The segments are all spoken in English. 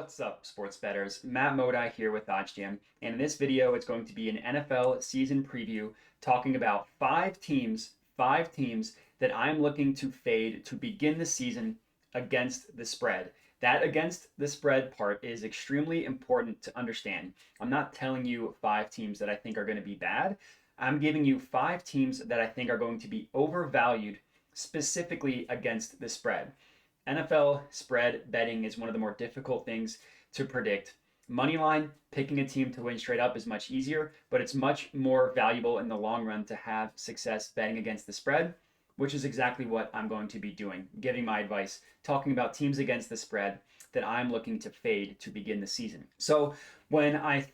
What's up, sports bettors? Matt Modi here with OddsJam, and in this video, it's going to be an NFL season preview talking about five teams that I'm looking to fade to begin the season against the spread. That against the spread part is extremely important to understand. I'm not telling you five teams that I think are going to be bad. I'm giving you five teams that I think are going to be overvalued specifically against the spread. NFL spread betting is one of the more difficult things to predict. Money line, picking a team to win straight up is much easier, but it's much more valuable in the long run to have success betting against the spread, which is exactly what I'm going to be doing, giving my advice, talking about teams against the spread that I'm looking to fade to begin the season. So when I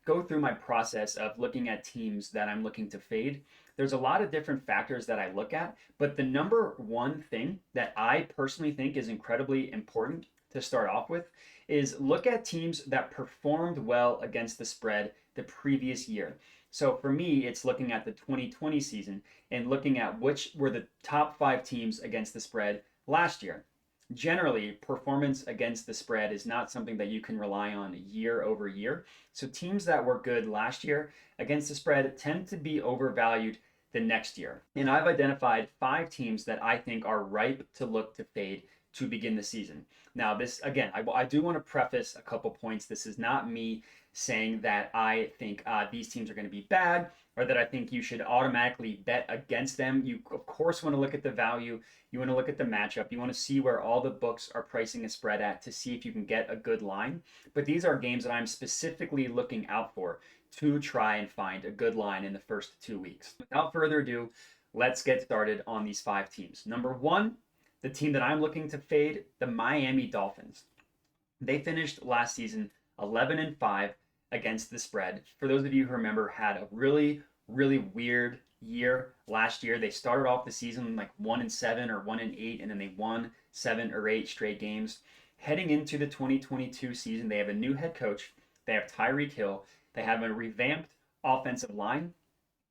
go through my process of looking at teams that I'm looking to fade, there's a lot of different factors that I look at, but the number one thing that I personally think is incredibly important to start off with is look at teams that performed well against the spread the previous year. So for me, it's looking at the 2020 season and looking at which were the top five teams against the spread last year. Generally, performance against the spread is not something that you can rely on year over year. So teams that were good last year against the spread tend to be overvalued the next year. And I've identified five teams that I think are ripe to look to fade to begin the season. Now, this, again, I do want to preface a couple points. This is not me saying that I think these teams are going to be bad or that I think you should automatically bet against them. You, of course, want to look at the value. You want to look at the matchup. You want to see where all the books are pricing a spread at to see if you can get a good line. But these are games that I'm specifically looking out for to try and find a good line in the first 2 weeks. Without further ado, let's get started on these five teams. Number one, the team that I'm looking to fade, the Miami Dolphins. They finished last season 11-5 against the spread. For those of you who remember, had a really weird year last year. They started off the season like 1-7 or 1-8, and then they won 7 or 8 straight games. Heading into the 2022 season, they have a new head coach. They have Tyreek Hill. They have a revamped offensive line,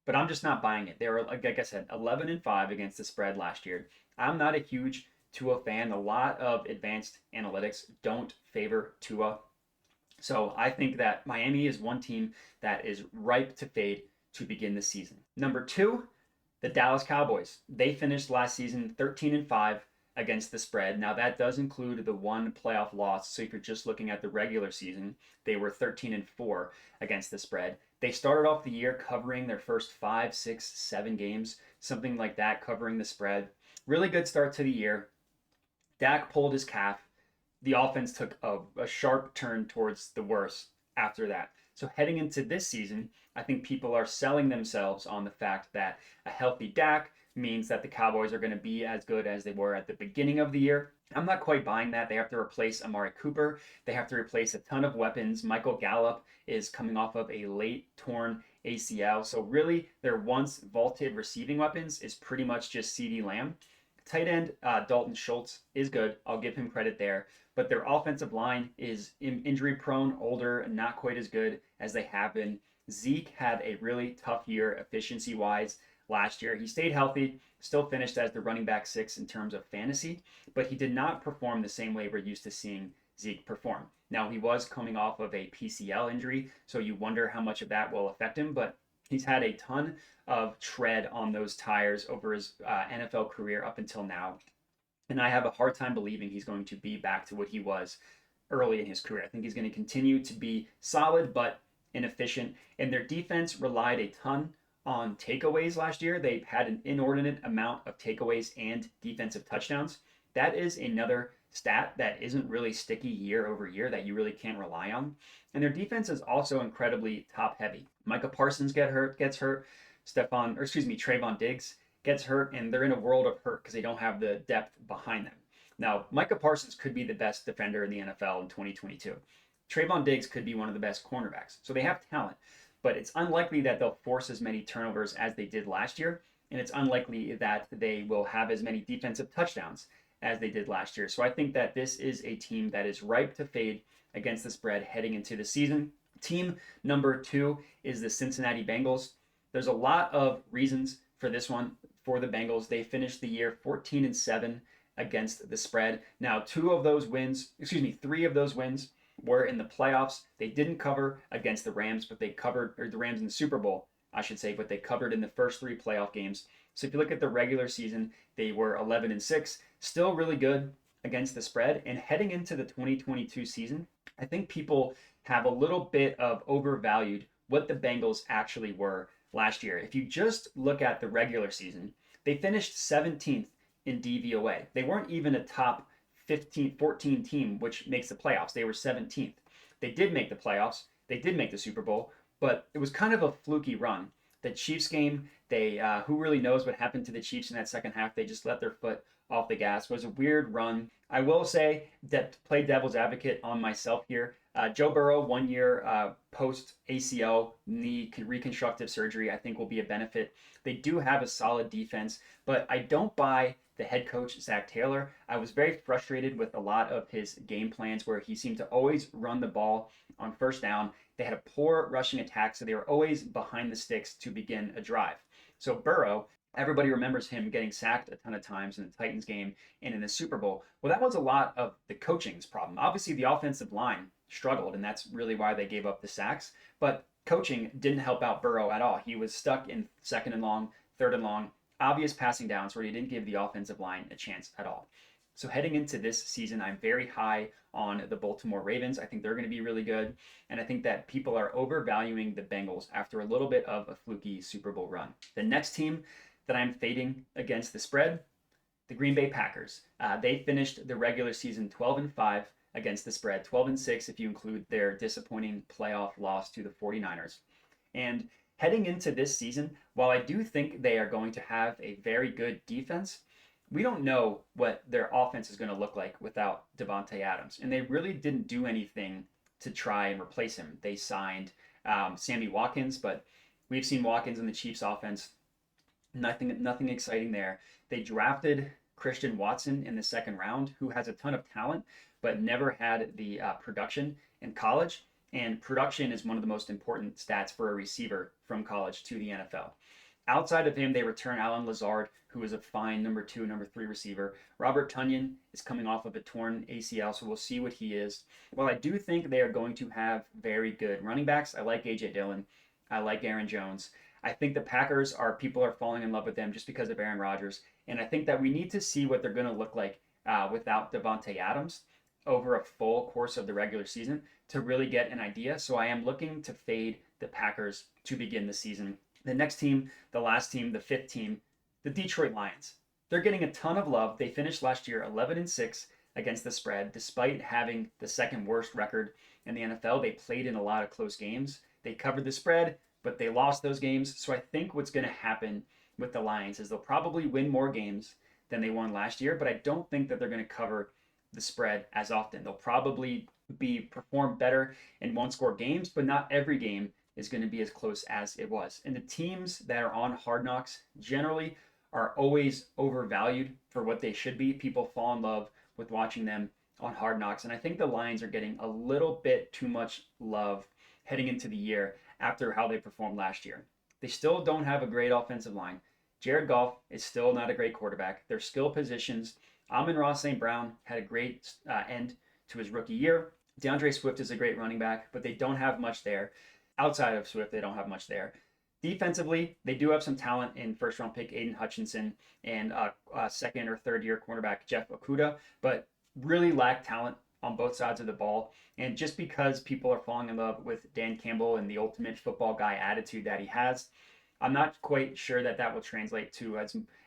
but I'm just not buying it. They were, like I said, 11-5 against the spread last year. I'm not a huge Tua fan. A lot of advanced analytics don't favor Tua. So I think that Miami is one team that is ripe to fade to begin the season. Number two, the Dallas Cowboys. They finished last season 13-5 against the spread. Now that does include the one playoff loss. So if you're just looking at the regular season, they were 13-4 against the spread. They started off the year covering their first 5, 6, 7 games, something like that, covering the spread. Really good start to the year. Dak pulled his calf. The offense took a sharp turn towards the worse after that. So heading into this season, I think people are selling themselves on the fact that a healthy Dak means that the Cowboys are going to be as good as they were at the beginning of the year. I'm not quite buying that. They have to replace Amari Cooper. They have to replace a ton of weapons. Michael Gallup is coming off of a late torn ACL. So really, their once vaulted receiving weapons is pretty much just CeeDee Lamb. Tight end Dalton Schultz is good. I'll give him credit there. But their offensive line is injury prone, older, and not quite as good as they have been. Zeke had a really tough year efficiency wise last year. He stayed healthy, still finished as the running back 6 in terms of fantasy, but he did not perform the same way we're used to seeing Zeke perform. Now, he was coming off of a PCL injury, so you wonder how much of that will affect him, but he's had a ton of tread on those tires over his NFL career up until now. And I have a hard time believing he's going to be back to what he was early in his career. I think he's going to continue to be solid, but inefficient. And their defense relied a ton on takeaways last year. They had an inordinate amount of takeaways and defensive touchdowns. That is another stat that isn't really sticky year over year that you really can't rely on. And their defense is also incredibly top heavy. Micah Parsons gets hurt. Trayvon Diggs gets hurt, and they're in a world of hurt because they don't have the depth behind them. Now, Micah Parsons could be the best defender in the NFL in 2022. Trayvon Diggs could be one of the best cornerbacks. So they have talent, but it's unlikely that they'll force as many turnovers as they did last year, and it's unlikely that they will have as many defensive touchdowns as they did last year. So I think that this is a team that is ripe to fade against the spread heading into the season. Team number two is the Cincinnati Bengals. There's a lot of reasons for this one for the Bengals. They finished the year 14-7 against the spread. Now, three of those wins were in the playoffs. They didn't cover against the Rams, but they covered, or the Rams in the Super Bowl, I should say, but they covered in the first three playoff games. So if you look at the regular season, they were 11-6, still really good against the spread. And heading into the 2022 season, I think people have a little bit of overvalued what the Bengals actually were last year. If you just look at the regular season, they finished 17th in DVOA. They weren't even a top 14 team, which makes the playoffs. They were 17th. They did make the playoffs. They did make the Super Bowl, but it was kind of a fluky run. The Chiefs game, who really knows what happened to the Chiefs in that second half? They just let their foot off the gas. It was a weird run. I will say that, play devil's advocate on myself here. Joe Burrow, 1 year post ACL knee reconstructive surgery, I think will be a benefit. They do have a solid defense, but I don't buy the head coach, Zach Taylor. I was very frustrated with a lot of his game plans where he seemed to always run the ball on first down. They had a poor rushing attack, so they were always behind the sticks to begin a drive. So Burrow, everybody remembers him getting sacked a ton of times in the Titans game and in the Super Bowl. Well, that was a lot of the coaching's problem. Obviously, the offensive line struggled, and that's really why they gave up the sacks. But coaching didn't help out Burrow at all. He was stuck in second and long, third and long, obvious passing downs where he didn't give the offensive line a chance at all. So heading into this season, I'm very high on the Baltimore Ravens. I think they're going to be really good. And I think that people are overvaluing the Bengals after a little bit of a fluky Super Bowl run. The next team that I'm fading against the spread, the Green Bay Packers. They finished the regular season 12-5 against the spread, 12-6 if you include their disappointing playoff loss to the 49ers. And heading into this season, while I do think they are going to have a very good defense, we don't know what their offense is going to look like without Davante Adams. And they really didn't do anything to try and replace him. They signed Sammy Watkins, but we've seen Watkins in the Chiefs offense. Nothing exciting there. They drafted Christian Watson in the second round, who has a ton of talent, but never had the production in college. And production is one of the most important stats for a receiver from college to the NFL. Outside of him, they return Allen Lazard, who is a fine number 2, number 3 receiver. Robert Tonyan is coming off of a torn ACL, so we'll see what he is. Well, I do think they are going to have very good running backs. I like A.J. Dillon. I like Aaron Jones. I think the Packers people are falling in love with them just because of Aaron Rodgers. And I think that we need to see what they're going to look like without Davante Adams over a full course of the regular season to really get an idea. So I am looking to fade the Packers to begin the season. The next team, the last team, the 5th team, the Detroit Lions. They're getting a ton of love. They finished last year 11-6 against the spread, despite having the second worst record in the NFL. They played in a lot of close games. They covered the spread, but they lost those games. So I think what's going to happen with the Lions is they'll probably win more games than they won last year, but I don't think that they're going to cover the spread as often. They'll probably perform better in one-score games, but not every game is going to be as close as it was. And the teams that are on Hard Knocks generally are always overvalued for what they should be. People fall in love with watching them on Hard Knocks, and I think the Lions are getting a little bit too much love heading into the year after how they performed last year. They still don't have a great offensive line. Jared Goff is still not a great quarterback. Their skill positions, Amon-Ra St. Brown had a great end to his rookie year. DeAndre Swift is a great running back, but they don't have much there. Outside of Swift, they don't have much there. Defensively, they do have some talent in first-round pick Aiden Hutchinson and second or third-year cornerback Jeff Okudah, but really lack talent on both sides of the ball. And just because people are falling in love with Dan Campbell and the ultimate football guy attitude that he has, I'm not quite sure that that will translate to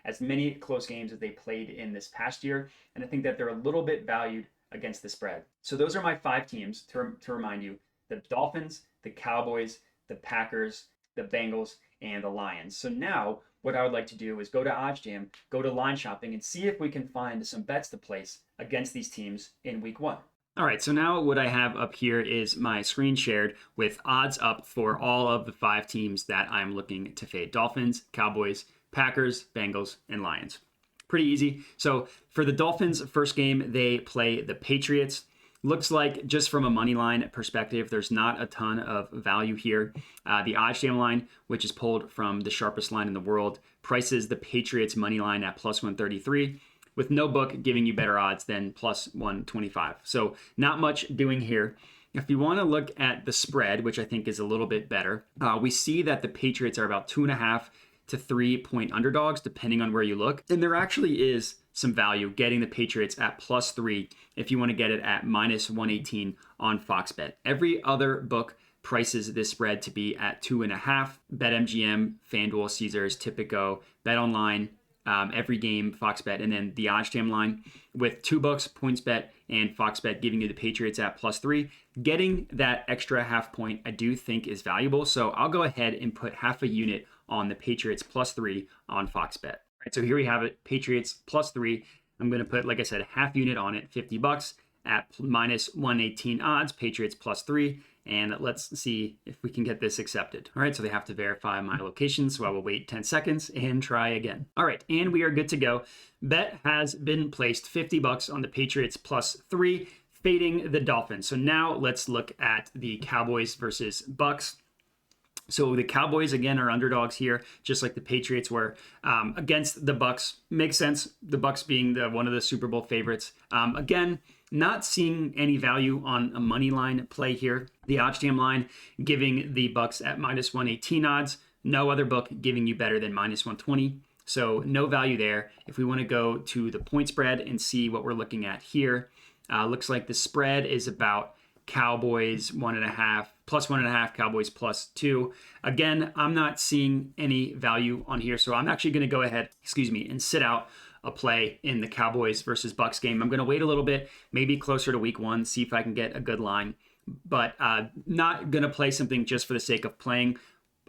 as many close games as they played in this past year. And I think that they're a little bit valued against the spread. So those are my 5 teams to remind you: the Dolphins, the Cowboys, the Packers, the Bengals, and the Lions. So now what I would like to do is go to OddsJam, go to line shopping, and see if we can find some bets to place against these teams in week 1. All right, so now what I have up here is my screen shared with odds up for all of the 5 teams that I'm looking to fade: Dolphins, Cowboys, Packers, Bengals, and Lions. Pretty easy. So for the Dolphins, first game, they play the Patriots. Looks like, just from a money line perspective, there's not a ton of value here. The OddsJam line, which is pulled from the sharpest line in the world, prices the Patriots money line at plus 133. with no book giving you better odds than plus 125. So not much doing here. If you want to look at the spread, which I think is a little bit better, we see that the Patriots are about 2.5 to 3-point underdogs, depending on where you look. And there actually is some value getting the Patriots at +3 if you want to get it at -118 on FoxBet. Every other book prices this spread to be at 2.5. BetMGM, FanDuel, Caesars, Tipico, BetOnline, Every Game, FoxBet, and then the OddsJam line with 2 books, PointsBet and FoxBet giving you the Patriots at +3. Getting that extra half point I do think is valuable. So I'll go ahead and put half a unit on the Patriots +3 on FoxBet. All right, so here we have it, Patriots +3. I'm going to put, like I said, half unit on it, $50 at -118 odds, Patriots +3. And let's see if we can get this accepted. All right, so they have to verify my location, so I will wait 10 seconds and try again. All right, and we are good to go. Bet has been placed, $50 on the Patriots +3, fading the Dolphins. So now let's look at the Cowboys versus Bucks. So the Cowboys, again, are underdogs here, just like the Patriots were against the Bucks. Makes sense, the Bucks being one of the Super Bowl favorites. Again, not seeing any value on a money line play here. The OddsJam line giving the Bucks at -118 odds. No other book giving you better than -120. So no value there. If we want to go to the point spread and see what we're looking at here, looks like the spread is about Cowboys +1.5, Cowboys +2. Again, I'm not seeing any value on here, so I'm actually going to go ahead, and sit out a play in the Cowboys versus Bucks game. I'm going to wait a little bit, maybe closer to week 1, see if I can get a good line, but not going to play something just for the sake of playing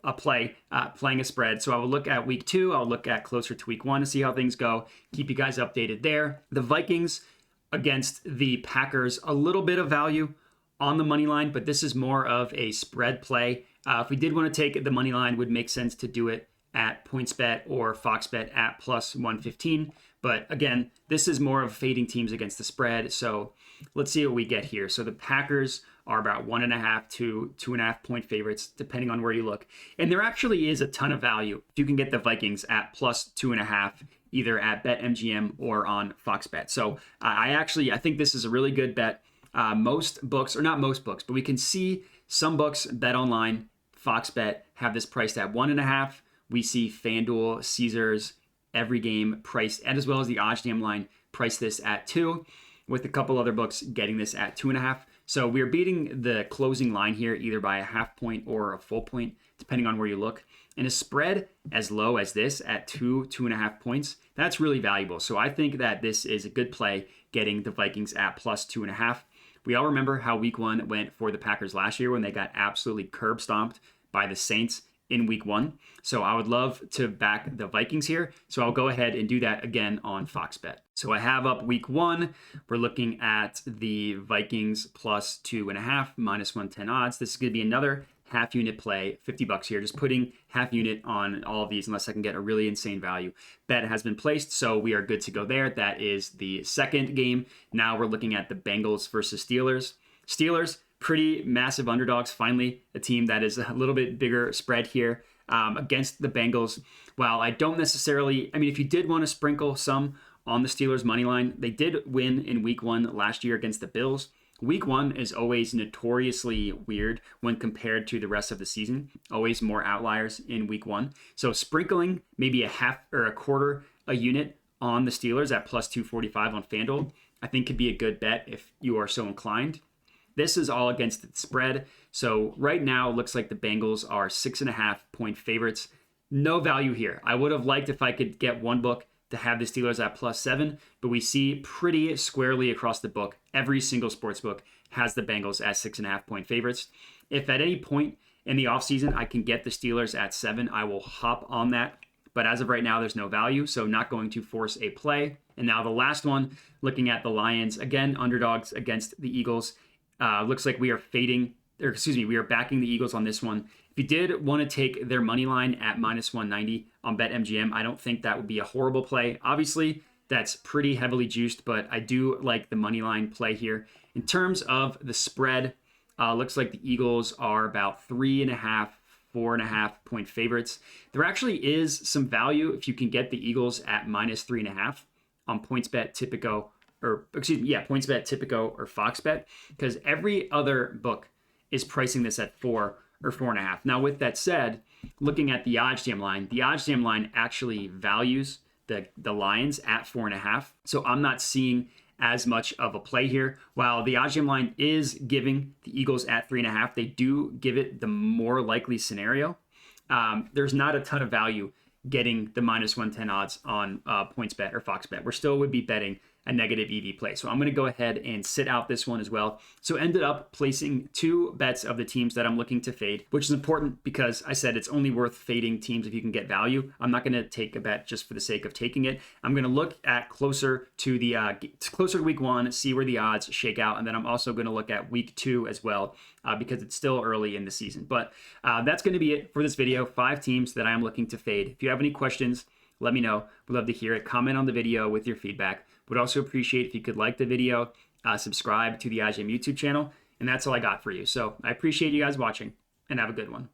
a spread. So I will look at week 2. I'll look at closer to week 1 to see how things go. Keep you guys updated there. The Vikings against the Packers, a little bit of value on the money line, but this is more of a spread play. If we did want to take the money line, would make sense to do it at PointsBet or FoxBet at +115. But again, this is more of fading teams against the spread. So let's see what we get here. So the Packers are about 1.5 to 2.5 point favorites, depending on where you look. And there actually is a ton of value. You can get the Vikings at +2.5, either at BetMGM or on FoxBet. So I think this is a really good bet. Most books, or not most books, but we can see some books, BetOnline, FoxBet, have this priced at 1.5. We see FanDuel, Caesars, Every Game priced, and as well as the OddsJam line, price this at 2, with a couple other books getting this at 2.5. So we're beating the closing line here either by a half point or a full point, depending on where you look. And a spread as low as this at 2.5 points, that's really valuable. So I think that this is a good play, getting the Vikings at +2.5. We all remember how week 1 went for the Packers last year when they got absolutely curb stomped by the Saints in week 1. So I would love to back the Vikings here. So I'll go ahead and do that again on FoxBet. So I have up week 1. We're looking at the Vikings +2.5, -110 odds. This is going to be another half unit play, $50 here. Just putting half unit on all of these unless I can get a really insane value. Bet has been placed, so we are good to go there. That is the second game. Now we're looking at the Bengals versus Steelers. Steelers, pretty massive underdogs. Finally, a team that is a little bit bigger spread here against the Bengals. While I don't necessarily, if you did want to sprinkle some on the Steelers money line, they did win in week 1 last year against the Bills. Week 1 is always notoriously weird when compared to the rest of the season. Always more outliers in week 1. So sprinkling maybe a half or a quarter a unit on the Steelers at +245 on FanDuel, I think could be a good bet if you are so inclined. This is all against the spread. So right now, it looks like the Bengals are 6.5 point favorites. No value here. I would have liked if I could get one book to have the Steelers at +7, but we see pretty squarely across the book, every single sports book has the Bengals as 6.5 point favorites. If at any point in the offseason I can get the Steelers at 7, I will hop on that. But as of right now, there's no value, so not going to force a play. And now the last one, looking at the Lions, again, underdogs against the Eagles. Looks like we are we are backing the Eagles on this one. If you did want to take their money line at -190 on BetMGM, I don't think that would be a horrible play. Obviously, that's pretty heavily juiced, but I do like the money line play here. In terms of the spread, looks like the Eagles are about 3.5, 4.5 point favorites. There actually is some value if you can get the Eagles at -3.5 on PointsBet, Tipico, PointsBet, Tipico, or FoxBet, because every other book is pricing this at 4 or 4.5. Now, with that said, looking at the OddsJam line actually values the Lions at 4.5. So I'm not seeing as much of a play here. While the OddsJam line is giving the Eagles at 3.5, they do give it the more likely scenario. There's not a ton of value getting the -110 odds on PointsBet or FoxBet. We're still would be betting a negative EV play. So I'm going to go ahead and sit out this one as well. So ended up placing 2 bets of the teams that I'm looking to fade, which is important because I said it's only worth fading teams if you can get value. I'm not going to take a bet just for the sake of taking it. I'm going to look at closer to week 1, see where the odds shake out. And then I'm also going to look at week 2 as well because it's still early in the season. But that's going to be it for this video. 5 teams that I am looking to fade. If you have any questions, let me know. We'd love to hear it. Comment on the video with your feedback. Would also appreciate if you could like the video, subscribe to the OddsJam YouTube channel, and that's all I got for you. So I appreciate you guys watching, and have a good one.